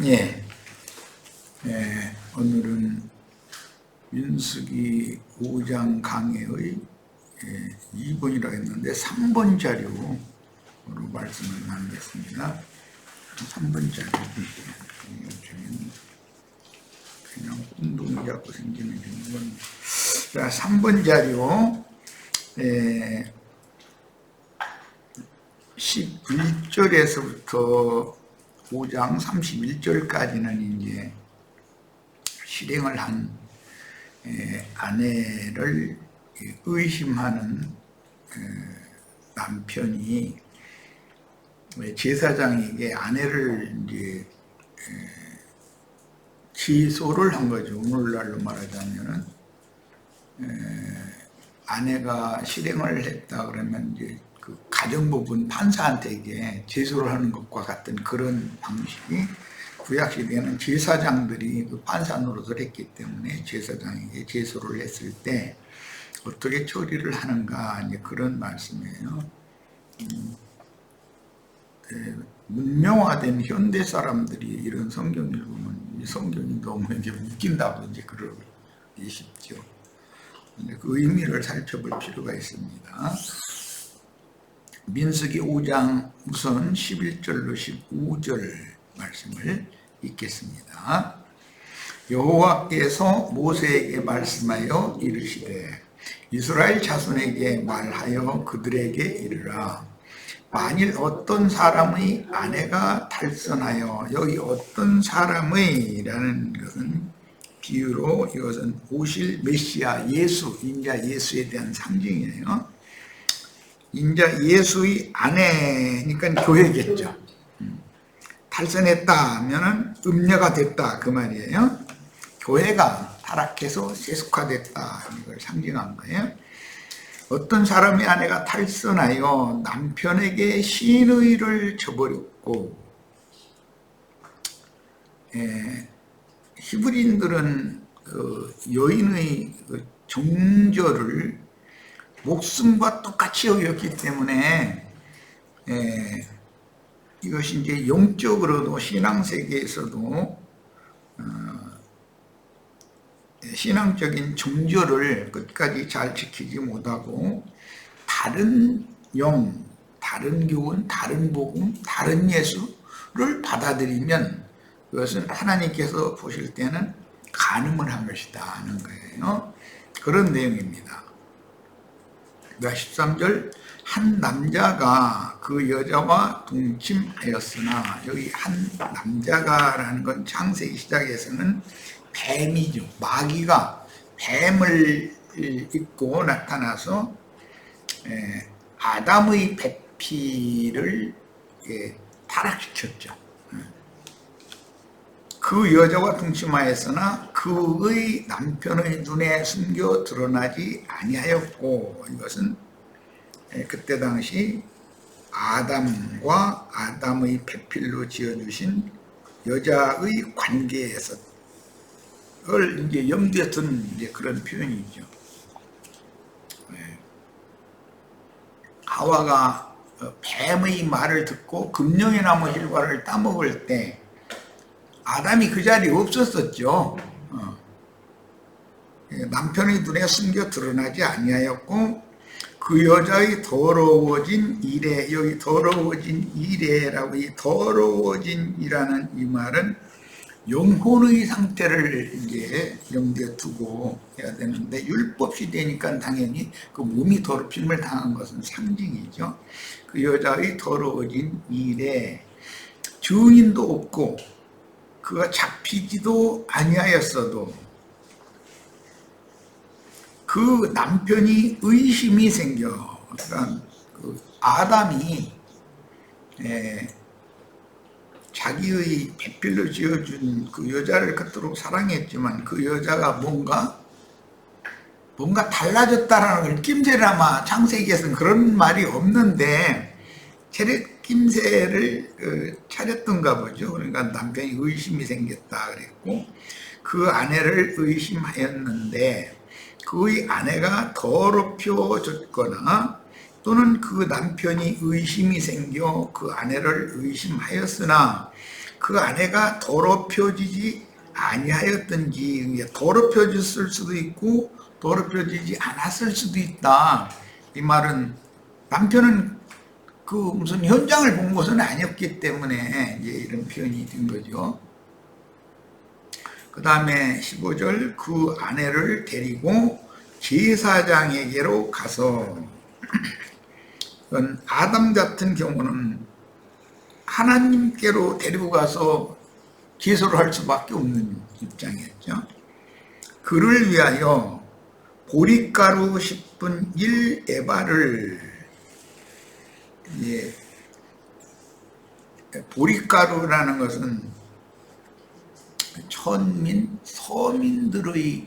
예, 오늘은 민수기 5장 강해의 2번이라고 했는데 3번 자료로 말씀을 나누겠습니다. 3번 자료. 요즘엔 그냥 운동이 자꾸 생기는 건. 자, 3번 자료 11절에서부터 5장 31절까지는 이제 실행을 한 아내를 의심하는 남편이 제사장에게 아내를 이제 기소를 한 거죠. 오늘날로 말하자면은 아내가 실행을 했다 그러면 이제 그 가정법은 판사한테 이게 제소를 하는 것과 같은 그런 방식이 구약시대에는 제사장들이 그 판사 노릇을 했기 때문에 제사장에게 제소를 했을 때 어떻게 처리를 하는가 이제 그런 말씀이에요. 문명화된 현대 사람들이 이런 성경을 보면 이 성경이 너무 이제 웃긴다고 이제 그러기 쉽죠. 그 의미를 살펴볼 필요가 있습니다. 민수기 5장 우선 11절로 15절 말씀을 읽겠습니다. 여호와께서 모세에게 말씀하여 이르시되 이스라엘 자손에게 말하여 그들에게 이르라. 만일 어떤 사람의 아내가 탈선하여, 여기 어떤 사람의 라는 것은 비유로 이것은 오실 메시아 예수, 인자 예수에 대한 상징이에요. 인자 예수의 아내니까 교회겠죠. 탈선했다 하면은 음녀가 됐다 그 말이에요. 교회가 타락해서 세속화됐다 이걸 상징한 거예요. 어떤 사람의 아내가 탈선하여 남편에게 시인의를 저버렸고, 히브리인들은 그 여인의 그 정절을 목숨과 똑같이 여겼기 때문에 이것이 이제 영적으로도 신앙세계에서도 신앙적인 정절을 끝까지 잘 지키지 못하고 다른 영, 다른 교훈, 다른 복음, 다른 예수를 받아들이면 그것은 하나님께서 보실 때는 간음을 한 것이다 하는 거예요. 그런 내용입니다. 13절 한 남자가 그 여자와 동침하였으나, 여기 한 남자가라는 건 창세기 시작에서는 뱀이죠. 마귀가 뱀을 입고 나타나서 아담의 배피를 타락시켰죠. 그 여자와 동침하였으나 그의 남편의 눈에 숨겨 드러나지 아니하였고, 이것은 그때 당시 아담과 아담의 배필로 지어주신 여자의 관계에서 을 이제 염두에 둔 이제 그런 표현이죠. 하와가 뱀의 말을 듣고 금령의 나무 hir과를 따먹을 때 아담이 그 자리에 없었었죠. 남편의 눈에 숨겨 드러나지 아니하였고 그 여자의 더러워진 이래, 여기 더러워진 이래라고, 이 더러워진이라는 이 말은 영혼의 상태를 이제 염두에 두고 해야 되는데, 율법 시대니까 당연히 그 몸이 더럽힘을 당한 것은 상징이죠. 그 여자의 더러워진 이래, 증인도 없고 그가 잡히지도 아니하였어도 그 남편이 의심이 생겨. 그러니까 그 아담이 자기의 배필로 지어준 그 여자를 그토록 사랑했지만 그 여자가 뭔가 달라졌다라는 걸 낌새라마 창세기에서는 그런 말이 없는데 낌새를 차렸던가 보죠. 그러니까 남편이 의심이 생겼다 그랬고, 그 아내를 의심하였는데 그의 아내가 더럽혀졌거나 또는 그 남편이 의심이 생겨 그 아내를 의심하였으나 그 아내가 더럽혀지지 아니하였든지, 더럽혀졌을 수도 있고 더럽혀지지 않았을 수도 있다. 이 말은 남편은 그 무슨 현장을 본 것은 아니었기 때문에 이제 이런 표현이 된 거죠. 그 다음에 15절, 그 아내를 데리고 제사장에게로 가서, 아담 같은 경우는 하나님께로 데리고 가서 제소를 할 수밖에 없는 입장이었죠. 그를 위하여 보리가루 10분 1에바를, 보리가루라는 것은 천민, 서민들의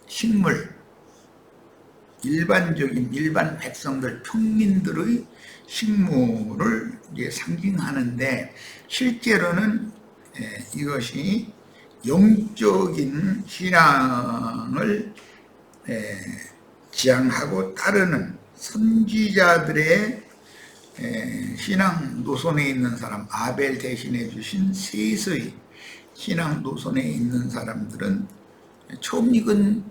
식물, 일반 백성들, 평민들의 식물을 이제 상징하는데, 실제로는 이것이 영적인 신앙을 지향하고 따르는 선지자들의 신앙 노선에 있는 사람, 아벨 대신해 주신 셋의 신앙 노선에 있는 사람들은 처음 익은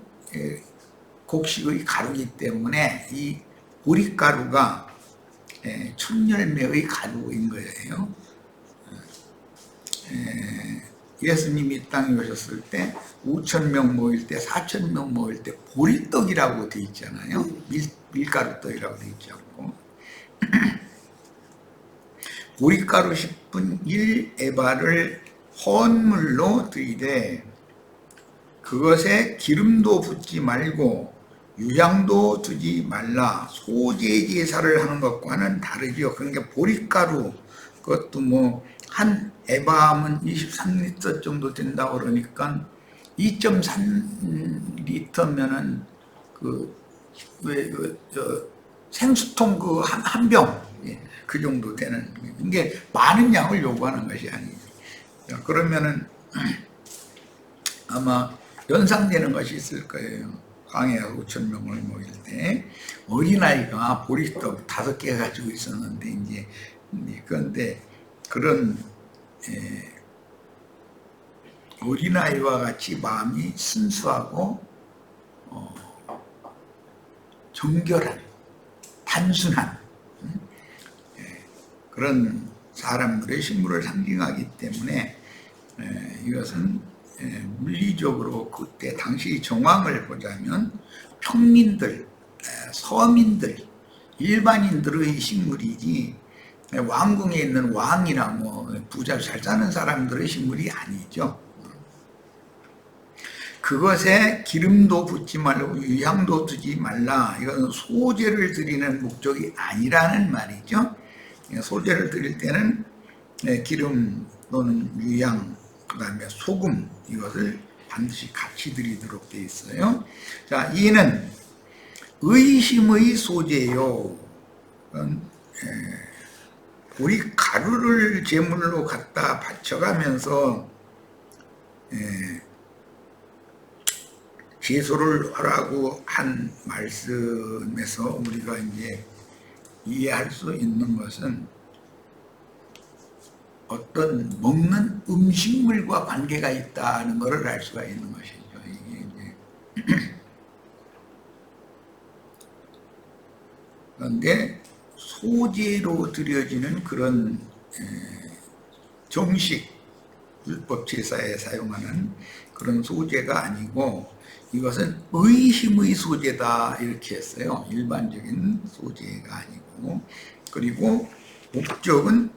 곡식의 가루이기 때문에 이 보리가루가 천열매의 가루인 거예요. 예수님이 이 땅에 오셨을 때 5,000명 모일 때, 4,000명 모일 때 보리떡이라고 돼 있잖아요. 밀가루떡이라고 돼 있지 않고. 보리가루 10분 1에바를 헌물로 드리되 그것에 기름도 붓지 말고 유향도 두지 말라. 소재 제사를 하는 것과는 다르죠. 그러니까 보리가루, 그것도 뭐 한 에바하면 23리터 정도 된다고 그러니까 2.3리터면은 생수통 한 병, 그 정도 되는, 이게 많은 양을 요구하는 것이 아니죠. 그러면은 아마 연상되는 것이 있을 거예요. 광야가 5,000명을 모일 때 어린아이가 보리떡 5개 가지고 있었는데, 이제 그런데 그런 어린아이와 같이 마음이 순수하고 정결한, 단순한 그런 사람들의 식물을 상징하기 때문에 이것은 물리적으로 그때 당시 정황을 보자면 평민들, 서민들, 일반인들의 식물이지 왕궁에 있는 왕이나 뭐 부자 잘 사는 사람들의 식물이 아니죠. 그것에 기름도 붓지 말고 유향도 두지 말라. 이건 소제를 드리는 목적이 아니라는 말이죠. 소제를 드릴 때는 기름 또는 유향, 그 다음에 소금, 이것을 반드시 같이 드리도록 되어 있어요. 자, 이는 의심의 소제요. 우리 가루를 제물로 갖다 바쳐가면서 제소를 하라고 한 말씀에서 우리가 이제 이해할 수 있는 것은 어떤 먹는 음식물과 관계가 있다는 것을 알 수가 있는 것이죠. 이게 이제 그런데 소제로 드려지는 그런 정식 율법 제사에 사용하는 그런 소제가 아니고, 이것은 의심의 소제다 이렇게 했어요. 일반적인 소제가 아니고. 그리고 목적은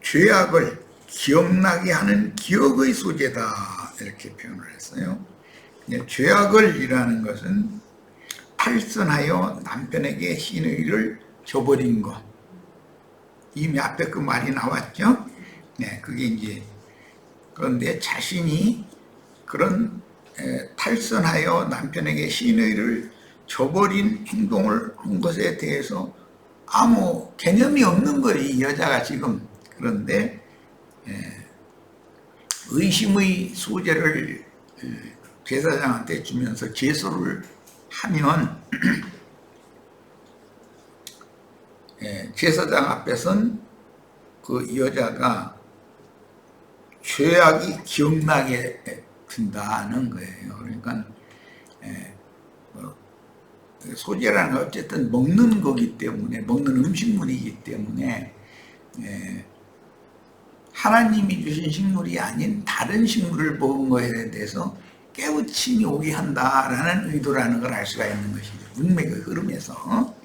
죄악을 기억나게 하는 기억의 소제다 이렇게 표현을 했어요. 죄악을 이라는 것은 탈선하여 남편에게 시누이를 저버린 것. 이미 앞에 그 말이 나왔죠. 그게 이제, 그런데 자신이 그런 탈선하여 남편에게 시누이를 저버린 행동을 한 것에 대해서 아무 개념이 없는 거예요, 이 여자가 지금. 그런데 의심의 소재를 제사장한테 주면서 제소를 하면 제사장 앞에선 그 여자가 죄악이 기억나게 든다는 거예요. 그러니까 뭐 소재라는 건 어쨌든 먹는 거기 때문에, 먹는 음식물이기 때문에 하나님이 주신 식물이 아닌 다른 식물을 먹은 거에 대해서 깨우침이 오게 한다라는 의도라는 걸 알 수가 있는 것이죠. 문맥의 흐름에서.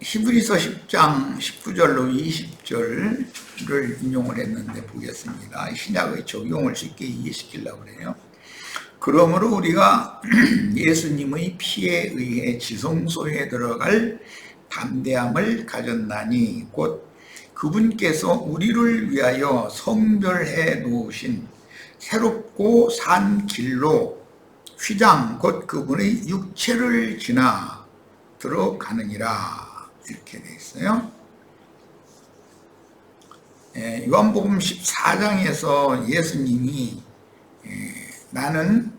히브리서 10장 19절로 20절을 인용을 했는데 보겠습니다. 신약의 적용을 쉽게 이해시키려고 그래요. 그러므로 우리가 예수님의 피에 의해 지성소에 들어갈 담대함을 가졌나니 곧 그분께서 우리를 위하여 성별해 놓으신 새롭고 산 길로 휘장 곧 그분의 육체를 지나 들어가느니라, 이렇게 되어 있어요. 요한복음 14장에서 예수님이 나는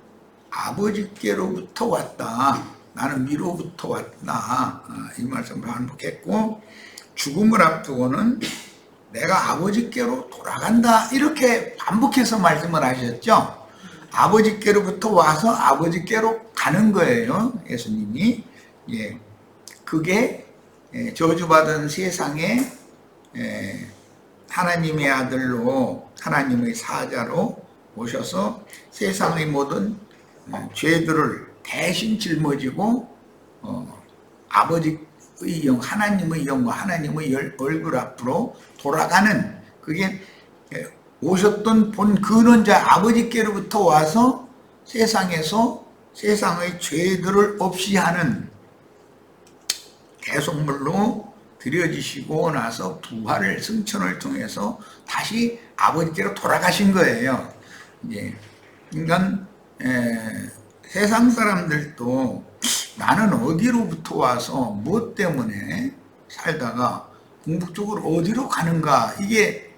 아버지께로부터 왔다, 나는 미로부터 왔다, 이 말씀을 반복했고, 죽음을 앞두고는 내가 아버지께로 돌아간다, 이렇게 반복해서 말씀을 하셨죠. 아버지께로부터 와서 아버지께로 가는 거예요, 예수님이. 그게 저주받은 세상에 하나님의 아들로, 하나님의 사자로 오셔서 세상의 모든 죄들을 대신 짊어지고 아버지의 영, 하나님의 영과 하나님의 얼굴 앞으로 돌아가는, 그게 오셨던 본 근원자 아버지께로부터 와서 세상에서 세상의 죄들을 없이 하는 대속물로 드려지시고 나서 부활을, 승천을 통해서 다시 아버지께로 돌아가신 거예요. 그러니까 세상 사람들도 나는 어디로부터 와서 무엇 때문에 살다가 궁극적으로 어디로 가는가, 이게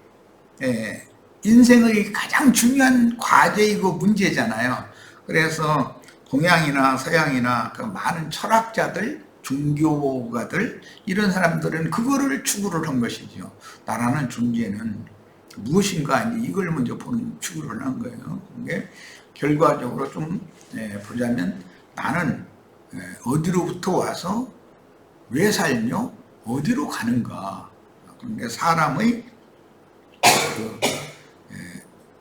인생의 가장 중요한 과제이고 문제잖아요. 그래서 동양이나 서양이나 그 많은 철학자들, 종교가들, 이런 사람들은 그거를 추구를 한 것이죠. 나라는 존재는 무엇인가, 이걸 먼저 보는 추구를 한 거예요. 근데 결과적으로 좀 보자면 나는 어디로부터 와서 왜 살며 어디로 가는가. 그런데 사람의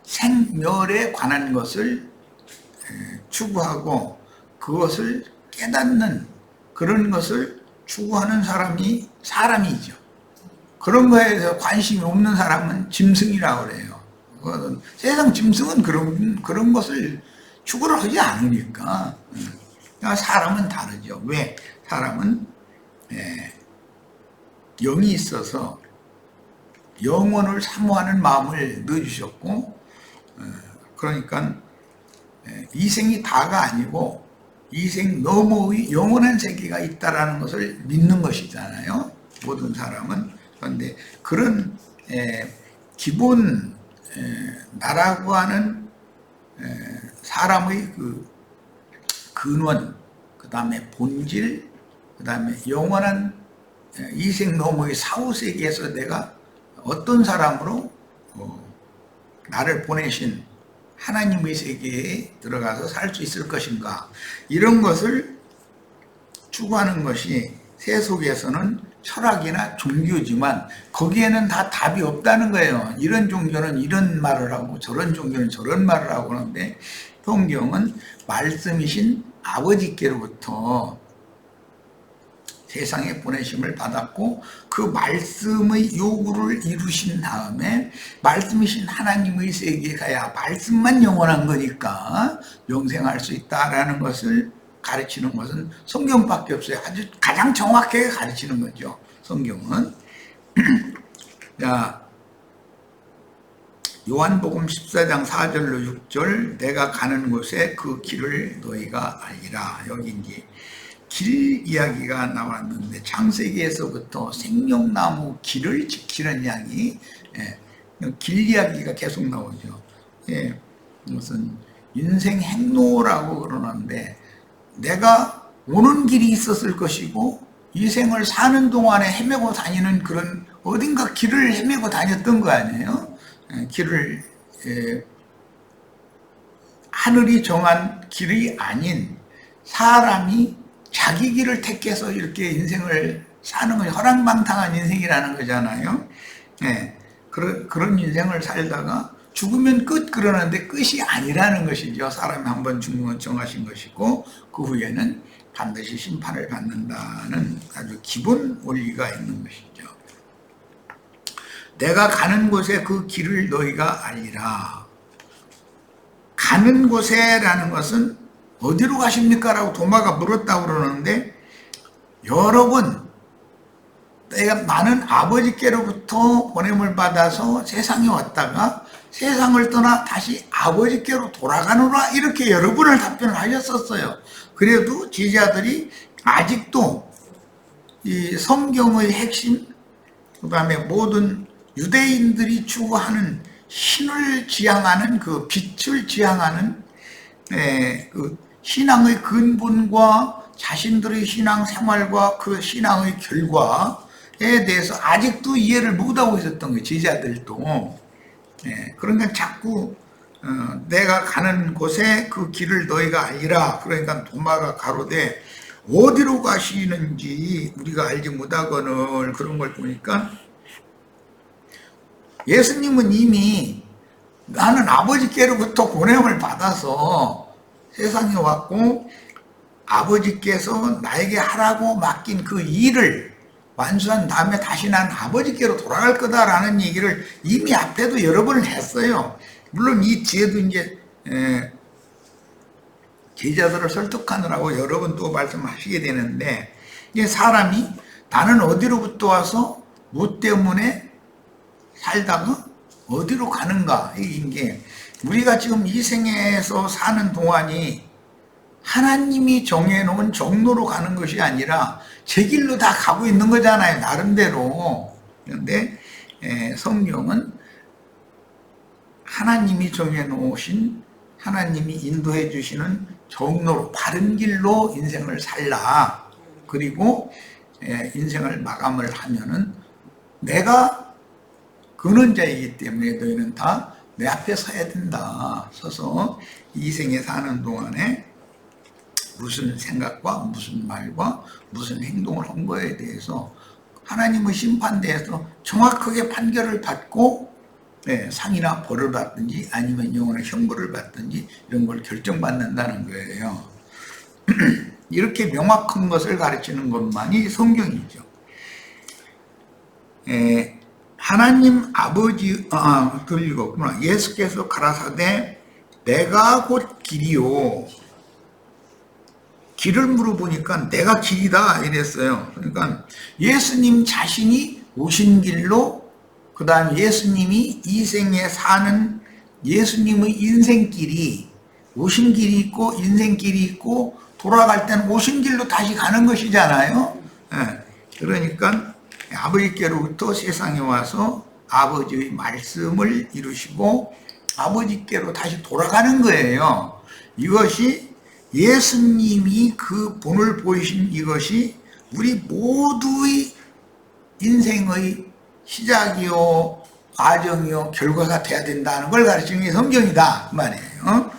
생멸에 관한 것을 추구하고 그것을 깨닫는 그런 것을 추구하는 사람이 사람이죠. 그런 거에 대해서 관심이 없는 사람은 짐승이라고 그래요. 세상 짐승은 그런 것을 추구를 하지 않으니까. 사람은 다르죠. 왜? 사람은 영이 있어서 영혼을 사모하는 마음을 넣어주셨고, 그러니까 이생이 다가 아니고 이생 너머의 영원한 세계가 있다라는 것을 믿는 것이잖아요, 모든 사람은. 그런데 그런 기본 나라고 하는 사람의 그 근원, 그 다음에 본질, 그 다음에 영원한 이생 너머의 사후세계에서 내가 어떤 사람으로 나를 보내신 하나님의 세계에 들어가서 살 수 있을 것인가, 이런 것을 추구하는 것이 세속에서는 철학이나 종교지만 거기에는 다 답이 없다는 거예요. 이런 종교는 이런 말을 하고 저런 종교는 저런 말을 하고 하는데, 성경은 말씀이신 아버지께로부터 세상에 보내심을 받았고 그 말씀의 요구를 이루신 다음에 말씀이신 하나님의 세계에 가야 말씀만 영원한 거니까 영생할 수 있다라는 것을 가르치는 것은 성경밖에 없어요. 아주 가장 정확하게 가르치는 거죠, 성경은. 자, 요한복음 14장 4절로 6절, 내가 가는 곳에 그 길을 너희가 알리라. 여기 이제 길 이야기가 나왔는데 창세기에서부터 생명나무 길을 지키는 이야기, 길 이야기가 계속 나오죠. 무슨 인생 행로라고 그러는데, 내가 오는 길이 있었을 것이고 이 생을 사는 동안에 헤매고 다니는 그런 어딘가 길을 헤매고 다녔던 거 아니에요? 길을 하늘이 정한 길이 아닌 사람이 자기 길을 택해서 이렇게 인생을 사는 거 허랑방탕한 인생이라는 거잖아요. 그런 인생을 살다가 죽으면 끝 그러는데 끝이 아니라는 것이죠. 사람이 한번 죽는 정하신 것이고 그 후에는 반드시 심판을 받는다는 아주 기본 원리가 있는 것이죠. 내가 가는 곳에 그 길을 너희가 알리라. 가는 곳에라는 것은 어디로 가십니까? 라고 도마가 물었다고 그러는데 여러분 나는 아버지께로부터 보냄을 받아서 세상에 왔다가 세상을 떠나 다시 아버지께로 돌아가노라 이렇게 여러 번을 답변을 하셨었어요. 그래도 제자들이 아직도 이 성경의 핵심 그 다음에 모든 유대인들이 추구하는 신을 지향하는 그 빛을 지향하는 그 신앙의 근본과 자신들의 신앙 생활과 그 신앙의 결과에 대해서 아직도 이해를 못하고 있었던 거예요. 제자들도. 그러니까 자꾸 내가 가는 곳에 그 길을 너희가 알리라. 그러니까 도마가 가로되 어디로 가시는지 우리가 알지 못하거늘 그런 걸 보니까 예수님은 이미 나는 아버지께로부터 보냄을 받아서 세상에 왔고 아버지께서 나에게 하라고 맡긴 그 일을 완수한 다음에 다시 난 아버지께로 돌아갈 거다라는 얘기를 이미 앞에도 여러 번을 했어요. 물론 이 뒤에도 이제 제자들을 설득하느라고 여러 번 또 말씀하시게 되는데 이게 사람이 나는 어디로부터 와서 뭐 때문에 살다가 어디로 가는가 이게 우리가 지금 이 생에서 사는 동안이 하나님이 정해놓은 정로로 가는 것이 아니라 제 길로 다 가고 있는 거잖아요. 나름대로. 그런데 성경은 하나님이 정해놓으신 하나님이 인도해 주시는 정로로 바른 길로 인생을 살라. 그리고 인생을 마감을 하면은 내가 근원자이기 때문에 너희는 다 내 앞에 서야 된다. 서서 이 생에 사는 동안에 무슨 생각과 무슨 말과 무슨 행동을 한 거에 대해서 하나님의 심판대에서 정확하게 판결을 받고 상이나 벌을 받든지 아니면 영원의 형벌을 받든지 이런 걸 결정받는다는 거예요. 이렇게 명확한 것을 가르치는 것만이 성경이죠. 하나님 아버지 그 읽었구나. 예수께서 가라사대 내가 곧 길이요. 길을 물어보니까 내가 길이다 이랬어요. 그러니까 예수님 자신이 오신 길로 그 다음에 예수님이 이 생에 사는 예수님의 인생길이 오신 길이 있고 인생길이 있고 돌아갈 때는 오신 길로 다시 가는 것이잖아요. 그러니까 아버지께로부터 세상에 와서 아버지의 말씀을 이루시고 아버지께로 다시 돌아가는 거예요. 이것이 예수님이 그 본을 보이신 이것이 우리 모두의 인생의 시작이요 과정이요 결과가 돼야 된다는 걸 가르치는 게 성경이다 그 말이에요.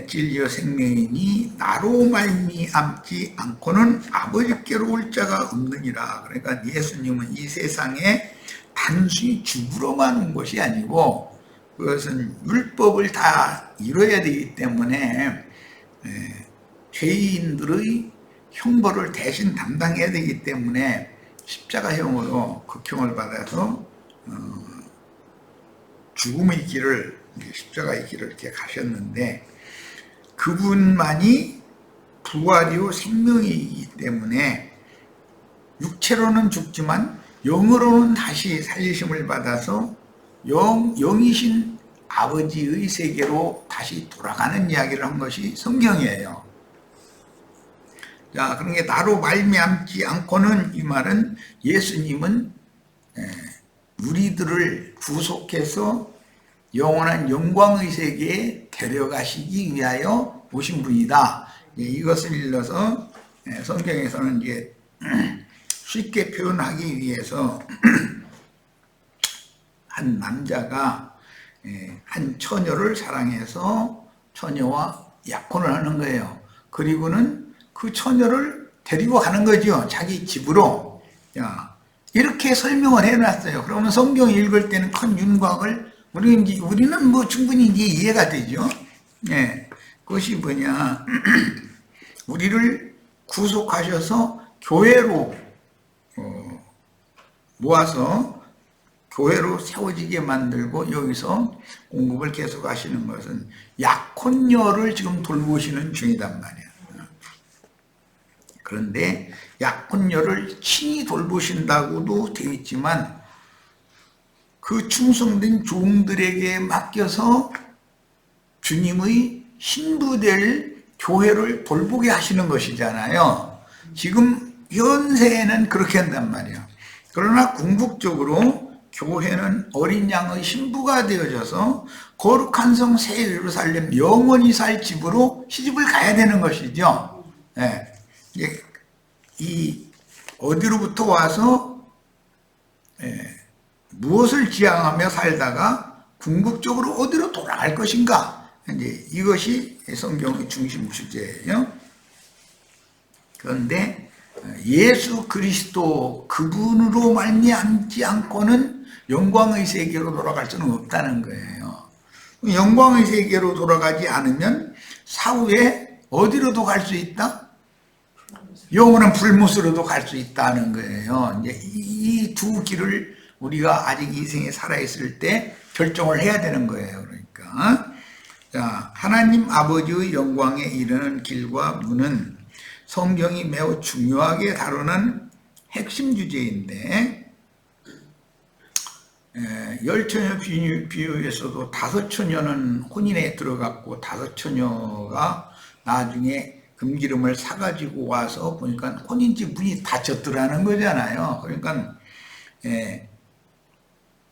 진리요 생명이니 나로 말미암지 않고는 아버지께로 올 자가 없느니라. 그러니까 예수님은 이 세상에 단순히 죽으러만 온 것이 아니고 그것은 율법을 다 이뤄야 되기 때문에 죄인들의 형벌을 대신 담당해야 되기 때문에 십자가형으로 극형을 받아서 죽음의 길을 십자가의 길을 이렇게 가셨는데 그분만이 부활이요 생명이기 때문에 육체로는 죽지만 영으로는 다시 살리심을 받아서 영이신 아버지의 세계로 다시 돌아가는 이야기를 한 것이 성경이에요. 자, 그런 게 나로 말미암지 않고는 이 말은 예수님은 우리들을 구속해서 영원한 영광의 세계에 데려가시기 위하여 오신 분이다. 이것을 일러서 성경에서는 이제 쉽게 표현하기 위해서 한 남자가 한 처녀를 사랑해서 처녀와 약혼을 하는 거예요. 그리고는 그 처녀를 데리고 가는 거죠. 자기 집으로. 이렇게 설명을 해놨어요. 그러면 성경 읽을 때는 큰 윤곽을 우리는 뭐 충분히 이제 이해가 되죠. 그것이 뭐냐. 우리를 구속하셔서 교회로 모아서 교회로 세워지게 만들고 여기서 공급을 계속 하시는 것은 약혼녀를 지금 돌보시는 중이단 말이야. 그런데 약혼녀를 친히 돌보신다고도 되어 있지만 그 충성된 종들에게 맡겨서 주님의 신부될 교회를 돌보게 하시는 것이잖아요. 지금 현세에는 그렇게 한단 말이에요. 그러나 궁극적으로 교회는 어린 양의 신부가 되어져서 거룩한 성 새 예루살렘 영원히 살 집으로 시집을 가야 되는 것이죠. 이 어디로부터 와서 무엇을 지향하며 살다가 궁극적으로 어디로 돌아갈 것인가, 이제 이것이 성경의 중심 주제예요. 그런데 예수 그리스도 그분으로 말미암지 않고는 영광의 세계로 돌아갈 수는 없다는 거예요. 영광의 세계로 돌아가지 않으면 사후에 어디로도 갈 수 있다? 영원한 불못으로도 갈 수 있다는 거예요. 이제 이 두 길을 우리가 아직 이 생에 살아있을 때 결정을 해야 되는 거예요. 그러니까 자, 하나님 아버지의 영광에 이르는 길과 문은 성경이 매우 중요하게 다루는 핵심 주제인데, 열 처녀 비유에서도 다섯 처녀는 혼인에 들어갔고 다섯 처녀가 나중에 금기름을 사가지고 와서 보니까 혼인집 문이 닫혔더라는 거잖아요. 그러니까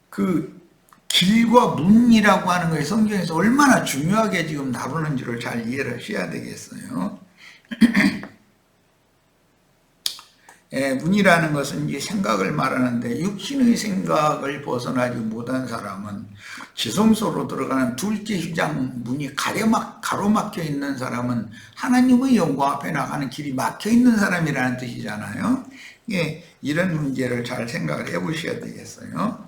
그 길과 문이라고 하는 것이 성경에서 얼마나 중요하게 지금 다루는지를 잘 이해를 하셔야 되겠어요. 문이라는 것은 이제 생각을 말하는데, 육신의 생각을 벗어나지 못한 사람은 지성소로 들어가는 둘째 휘장 문이 가로막혀 있는 사람은 하나님의 영광 앞에 나가는 길이 막혀 있는 사람이라는 뜻이잖아요. 이런 문제를 잘 생각을 해 보셔야 되겠어요.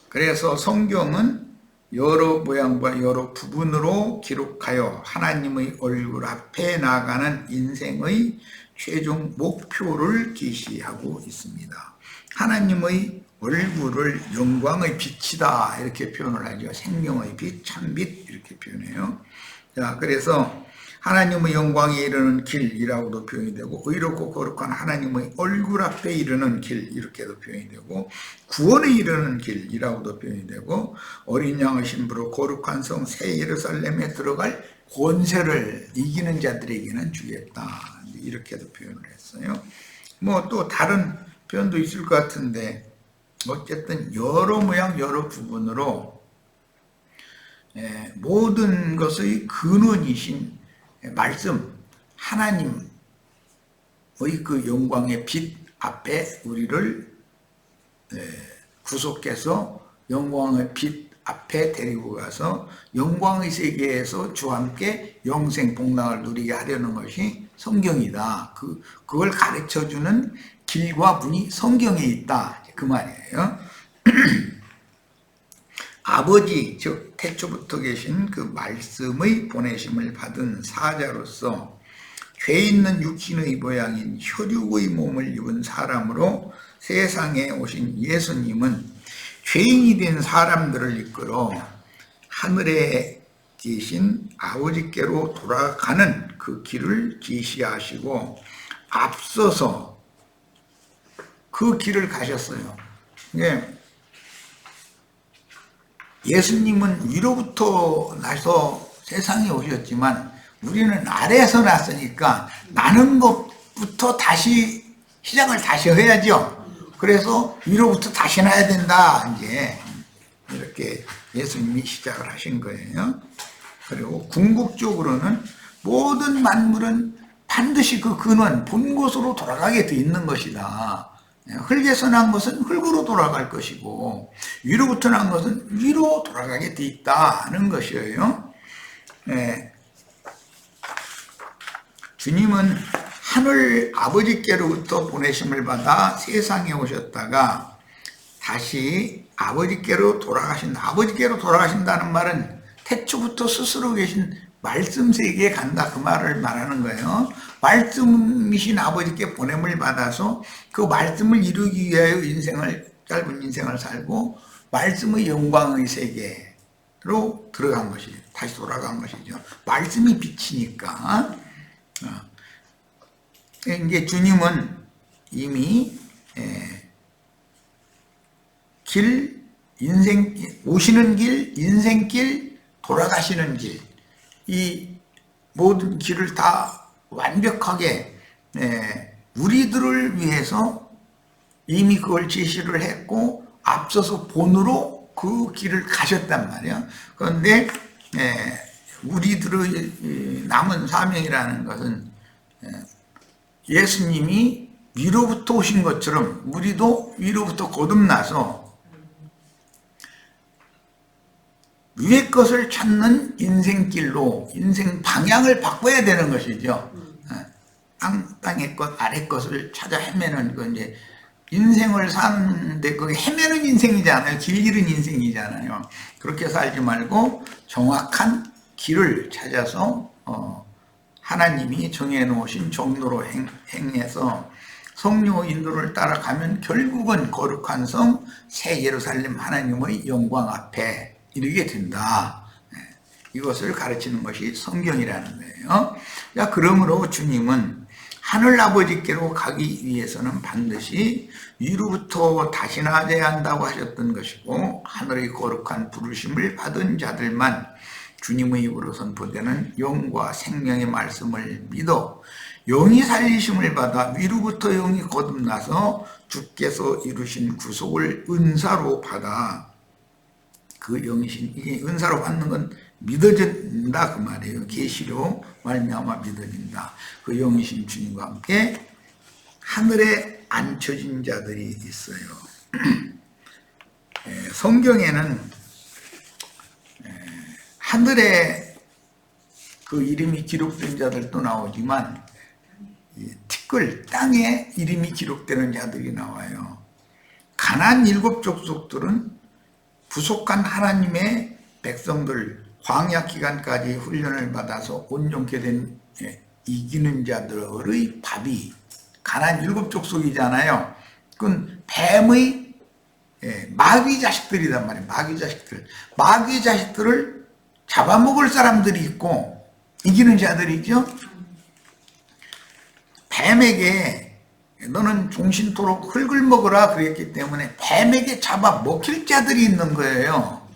그래서 성경은 여러 모양과 여러 부분으로 기록하여 하나님의 얼굴 앞에 나가는 인생의 최종 목표를 제시하고 있습니다. 하나님의 얼굴을 영광의 빛이다 이렇게 표현을 하죠. 생명의 빛, 참빛 이렇게 표현해요. 자, 그래서 하나님의 영광에 이르는 길이라고도 표현이 되고, 의롭고 거룩한 하나님의 얼굴 앞에 이르는 길 이렇게도 표현이 되고, 구원에 이르는 길이라고도 표현이 되고, 어린 양의 신부로 거룩한 성 새 예루살렘에 들어갈 권세를 이기는 자들에게는 주겠다 이렇게도 표현을 했어요. 뭐 또 다른 표현도 있을 것 같은데, 어쨌든 여러 모양 여러 부분으로 모든 것의 근원이신 말씀, 하나님의 그 영광의 빛 앞에 우리를 구속해서 영광의 빛 앞에 데리고 가서 영광의 세계에서 주와 함께 영생 복락을 누리게 하려는 것이 성경이다. 그걸 가르쳐주는 길과 문이 성경에 있다, 그 말이에요. 아버지, 즉 태초부터 계신 그 말씀의 보내심을 받은 사자로서 죄 있는 육신의 모양인 혈육의 몸을 입은 사람으로 세상에 오신 예수님은 죄인이 된 사람들을 이끌어 하늘에 계신 아버지께로 돌아가는 그 길을 지시하시고 앞서서 그 길을 가셨어요. 예수님은 위로부터 나서 세상에 오셨지만 우리는 아래에서 났으니까 나는 것부터 다시 시작을 다시 해야죠. 그래서 위로부터 다시 나야 된다, 이제 이렇게 예수님이 시작을 하신 거예요. 그리고 궁극적으로는 모든 만물은 반드시 그 근원, 본 곳으로 돌아가게 돼 있는 것이다. 흙에서 난 것은 흙으로 돌아갈 것이고 위로부터 난 것은 위로 돌아가게 돼 있다는 것이에요. 주님은 하늘 아버지께로부터 보내심을 받아 세상에 오셨다가 다시 아버지께로 돌아가신다. 아버지께로 돌아가신다는 말은 태초부터 스스로 계신 말씀 세계에 간다, 그 말을 말하는 거예요. 말씀이신 아버지께 보냄을 받아서 그 말씀을 이루기 위하여 짧은 인생을 살고 말씀의 영광의 세계로 들어간 것이죠. 다시 돌아간 것이죠. 말씀이 빛이니까. 이제 주님은 이미 오시는 길, 인생길, 돌아가시는 길, 이 모든 길을 다 완벽하게 우리들을 위해서 이미 그걸 제시를 했고 앞서서 본으로 그 길을 가셨단 말이에요. 그런데 우리들의 남은 사명이라는 것은 예수님이 위로부터 오신 것처럼 우리도 위로부터 거듭나서 위의 것을 찾는 인생길로 인생 방향을 바꿔야 되는 것이죠. 땅의 것, 아래 것을 찾아 헤매는 그 이제 인생을 사는데 그게 헤매는 인생이잖아요. 길 잃은 인생이잖아요. 그렇게 살지 말고 정확한 길을 찾아서 하나님이 정해놓으신 정도로 행해서 성령 인도를 따라가면 결국은 거룩한 성 새 예루살렘 하나님의 영광 앞에 이르게 된다. 이것을 가르치는 것이 성경이라는 거예요. 자, 그러므로 주님은 하늘아버지께로 가기 위해서는 반드시 위로부터 다시 나아져야 한다고 하셨던 것이고 하늘의 거룩한 부르심을 받은 자들만 주님의 입으로 선포되는 영과 생명의 말씀을 믿어 영이 살리심을 받아 위로부터 영이 거듭나서 주께서 이루신 구속을 은사로 받아 그 영이신 이게 은사로 받는 건 믿어진다 그 말이에요. 계시로 말미암아 믿어진다. 그 영이신 주님과 함께 하늘에 앉혀진 자들이 있어요. 성경에는 하늘에 그 이름이 기록된 자들도 나오지만 티끌 땅에 이름이 기록되는 자들이 나와요. 가나안 7 족속들은 부속한 하나님의 백성들 광야 기간까지 훈련을 받아서 온전케 된 이기는 자들의 밥이 가나안 7 족속이잖아요. 그건 뱀의 마귀 자식들이란 말이에요. 마귀 자식들을 잡아먹을 사람들이 있고 이기는 자들이죠. 뱀에게 너는 종신토록 흙을 먹으라 그랬기 때문에 뱀에게 잡아먹힐 자들이 있는 거예요.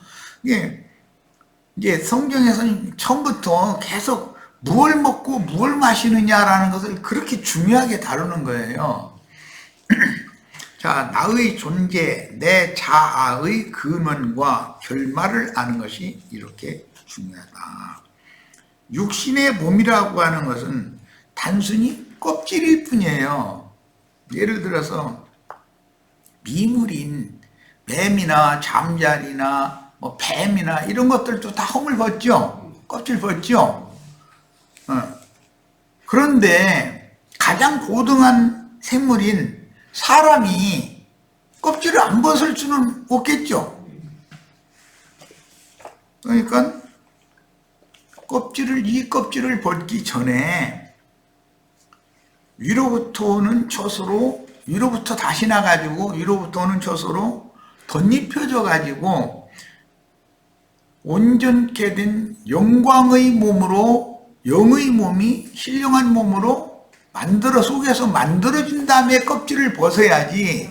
이게 성경에서는 처음부터 계속 무엇을 먹고 무엇을 마시느냐라는 것을 그렇게 중요하게 다루는 거예요. 자, 나의 존재, 내 자아의 근원과 결말을 아는 것이 이렇게 중요하다. 육신의 몸이라고 하는 것은 단순히 껍질일 뿐이에요. 예를 들어서 미물인 뱀이나 잠자리나 뭐 뱀이나 이런 것들도 다 허물 벗죠. 껍질 벗죠. 그런데 가장 고등한 생물인 사람이 껍질을 안 벗을 수는 없겠죠. 그러니까 이 껍질을 벗기 전에 위로부터 오는 젖으로 위로부터 다시 나가지고 위로부터 오는 젖으로 덧입혀져 가지고 온전케 된 영광의 몸으로 영의 몸이 신령한 몸으로 속에서 만들어진 다음에 껍질을 벗어야지.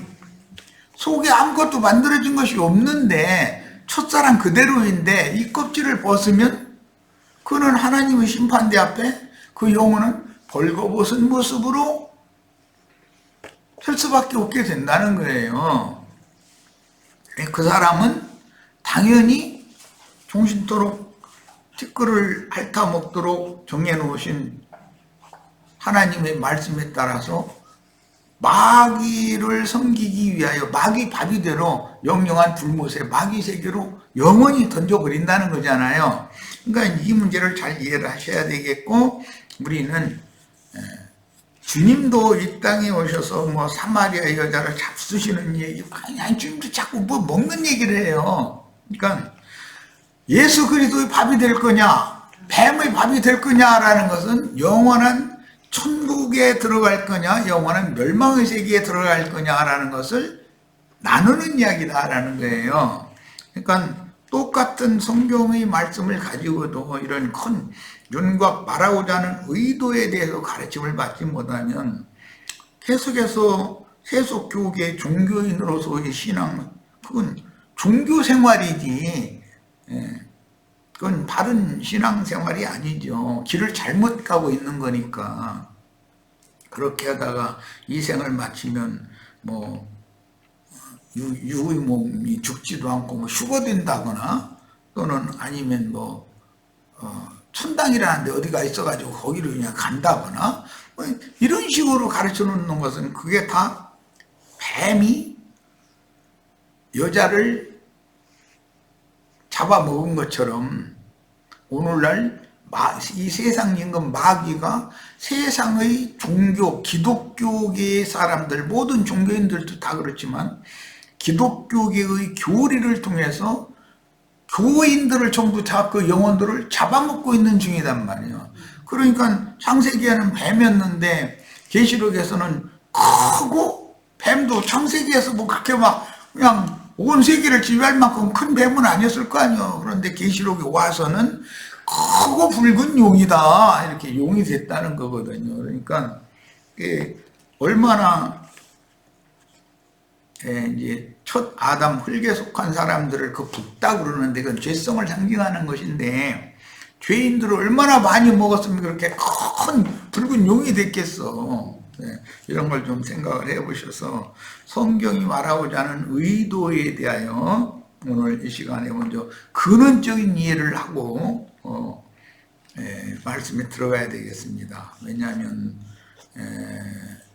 속에 아무것도 만들어진 것이 없는데 첫사랑 그대로인데 이 껍질을 벗으면 그는 하나님의 심판대 앞에 그 영혼은 벌거벗은 모습으로 설 수밖에 없게 된다는 거예요. 그 사람은 당연히 종신토록 티끌을 핥아먹도록 정해놓으신 하나님의 말씀에 따라서 마귀를 섬기기 위하여 마귀 바비대로 영영한 불못에 마귀 세계로 영원히 던져버린다는 거잖아요. 그러니까 이 문제를 잘 이해를 하셔야 되겠고, 우리는 주님도 이 땅에 오셔서 뭐 사마리아 여자를 잡수시는 얘기, 아니 주님도 자꾸 뭐 먹는 얘기를 해요. 그러니까 예수 그리스도의 밥이 될 거냐, 뱀의 밥이 될 거냐라는 것은 영원한 천국에 들어갈 거냐, 영원한 멸망의 세계에 들어갈 거냐라는 것을 나누는 이야기다라는 거예요. 그러니까 똑같은 성경의 말씀을 가지고도 이런 큰 윤곽 말하고자 하는 의도에 대해서 가르침을 받지 못하면 계속해서 세속교계 종교인으로서의 신앙, 그건 종교 생활이지, 그건 바른 신앙생활이 아니죠. 길을 잘못 가고 있는 거니까. 그렇게 하다가 이 생을 마치면 뭐 유의 몸이 죽지도 않고 뭐 휴거된다거나, 또는 아니면 뭐 천당이라는데 어디가 있어가지고 거기로 그냥 간다거나, 뭐 이런 식으로 가르쳐 놓는 것은 그게 다 뱀이 여자를 잡아먹은 것처럼 오늘날 이 세상 임금 마귀가 세상의 종교, 기독교계의 사람들, 모든 종교인들도 다 그렇지만 기독교계의 교리를 통해서 교인들을 전부 다 그 영혼들을 잡아먹고 있는 중이단 말이에요. 그러니까 창세기에는 뱀이었는데 계시록에서는 크고, 뱀도 창세기에서 뭐 그렇게 막 그냥 온 세계를 지배할 만큼 큰 뱀은 아니었을 거 아니에요. 그런데 계시록에 와서는 크고 붉은 용이다, 이렇게 용이 됐다는 거거든요. 그러니까 얼마나 이제 첫 아담 흙에 속한 사람들을 그 붓다 그러는데, 그건 죄성을 상징하는 것인데, 죄인들을 얼마나 많이 먹었으면 그렇게 큰 붉은 용이 됐겠어. 이런 걸 좀 생각을 해보셔서 성경이 말하고자 하는 의도에 대하여 오늘 이 시간에 먼저 근원적인 이해를 하고 말씀에 들어가야 되겠습니다. 왜냐하면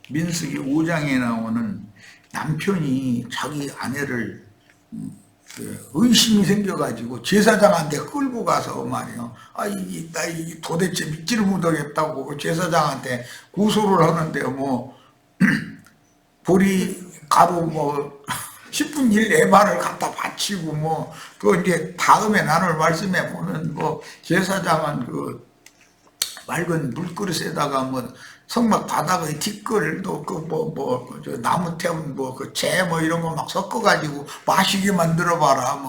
민수기 5장에 나오는 남편이 자기 아내를 의심이 생겨가지고 제사장한테 끌고 가서 말이요, 나 도대체 믿지를 못하겠다고 제사장한테 고소를 하는데요, 뭐 보리 가루 뭐 10분 일 에바를 갖다 바치고, 뭐 그 이제 다음에 나눌 말씀에 보면 뭐 제사장은 그 맑은 물그릇에다가 뭐 성막 바닥의 티끌도 저 나무 태운 재 이런 거 막 섞어가지고 마시게 만들어 봐라.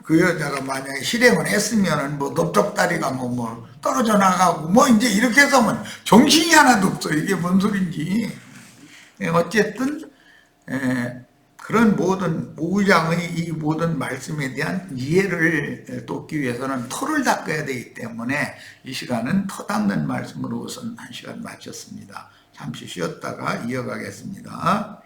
그 여자가 만약에 실행을 했으면은 뭐 넓적다리가 뭐 떨어져 나가고 뭐 이제 이렇게 해서 하면 정신이 하나도 없어. 이게 뭔 소린지. 어쨌든 그런 모든 5장의 이 모든 말씀에 대한 이해를 돕기 위해서는 터를 닦아야 되기 때문에 이 시간은 터 닦는 말씀으로 우선 한 시간 마쳤습니다. 잠시 쉬었다가 이어가겠습니다.